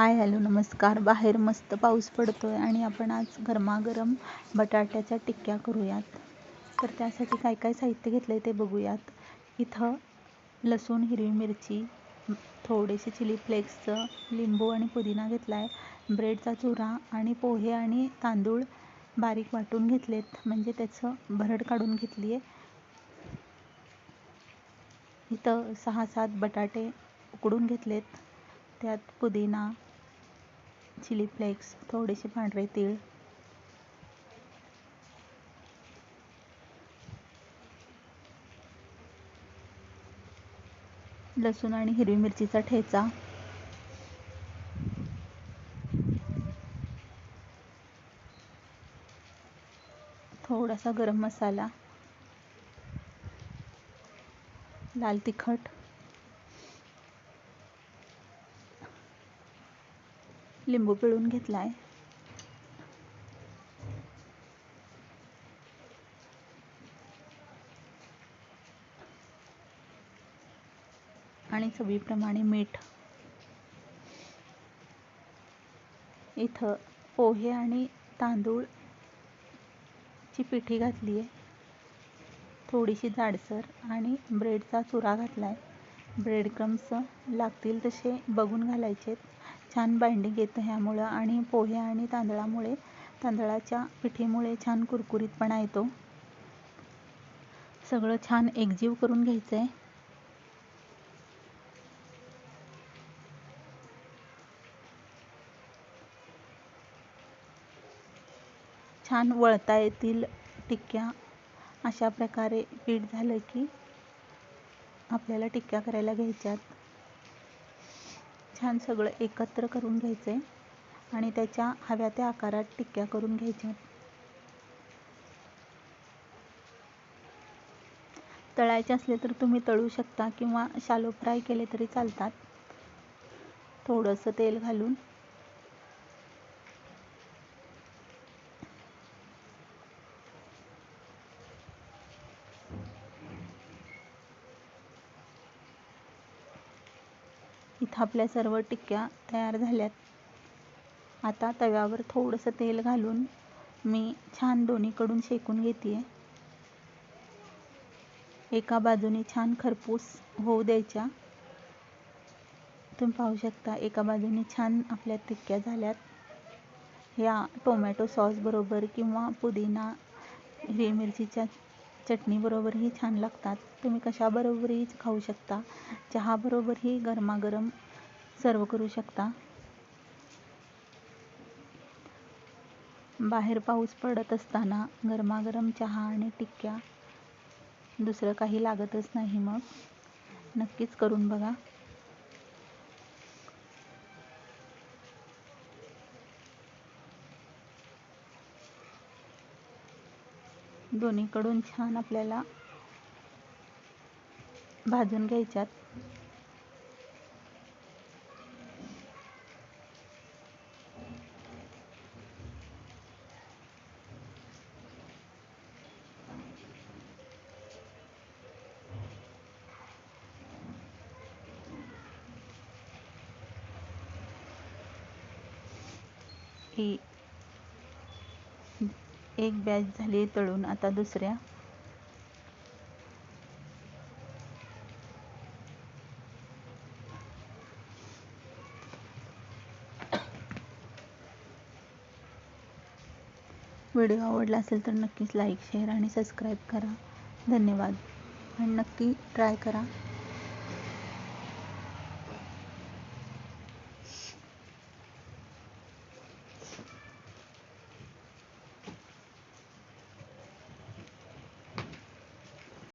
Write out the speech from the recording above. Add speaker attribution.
Speaker 1: Hi hello नमस्कार. बाहेर मस्त पाऊस पडतोय आणि आपण आज गरमागरम बटाट्याच्या टिक्क्या करूयात. तर त्यासाठी काय काय साहित्य घेतलं आहे ते बघूयात. इथं लसूण, हिरवी मिरची, थोडेसे चिली फ्लेक्सचं, लिंबू आणि पुदिना घेतला आहे, ब्रेडचा चुरा आणि पोहे आणि तांदूळ बारीक वाटून घेतलेत, म्हणजे त्याचं भरड काढून घेतली आहे. इथं 6-7 बटाटे उकडून घेतलेत, त्यात पुदिना, चिली फ्लेक्स, थोडेसे पांढरे तीळ, लसूण आणि हिरवी मिरचीचा ठेचा, थोडासा गरम मसाला, लाल तिखट, लिंबू पिळून घेतला आहे, आणि चवीप्रमाणे मीठ. इथं पोहे आणि तांदूळची पिठी घातली आहे, थोडीशी जाडसर, आणि ब्रेडचा चुरा घातला आहे. ब्रेड क्रम्स लागतील तसे बघून घालायचे. छान बाइंडिंग येतं ह्यामुळं, आणि पोहे आणि तांदळाच्या पिठीमुळे छान कुरकुरीतपणा येतो. सगळं छान एकजीव करून घ्यायचं आहे. छान वळता येतील टिक्क्या. अशा प्रकारे पीठ झालं की आपल्याला टिक्क्या करायला घ्यायच्यात. छान सगळं एकत्र करून घ्यायचं आहे आणि त्याच्या हव्या त्या आकारात टिक्क्या करून घ्यायच्यात. तळायचे असले तर तुम्ही तळू शकता किंवा शालो फ्राय केले तरी चालतात. थोडंसं तेल घालून इथं आपल्या सर्व टिक्क्या तयार झाल्यात. आता तव्यावर थोडंसं तेल घालून मी छान दोन्हीकडून शेकून घेते. एका बाजूने छान खरपूस होऊ द्यायच्या. तुम्ही पाहू शकता एका बाजूने छान आपल्या टिक्क्या झाल्यात. या टोमॅटो सॉस बरोबर किंवा पुदिना हिरवी मिरचीच्या चटणीबरोबरही छान लागतात. तुम्ही कशाबरोबरही खाऊ शकता. चहाबरोबरही गरमागरम सर्व करू शकता. बाहेर पाऊस पडत असताना गरमागरम चहा आणि टिक्क्या, दुसरं काही लागतच नाही. मग नक्कीच करून बघा. दोन्हीकडून छान आपल्याला भाजून घ्यायच्यात. ही एक बॅच झाली तळून. आता दुसऱ्या. व्हिडिओ आवडला असेल तर नक्कीच लाईक, शेअर आणि सबस्क्राईब करा. धन्यवाद. आणि नक्की ट्राय करा.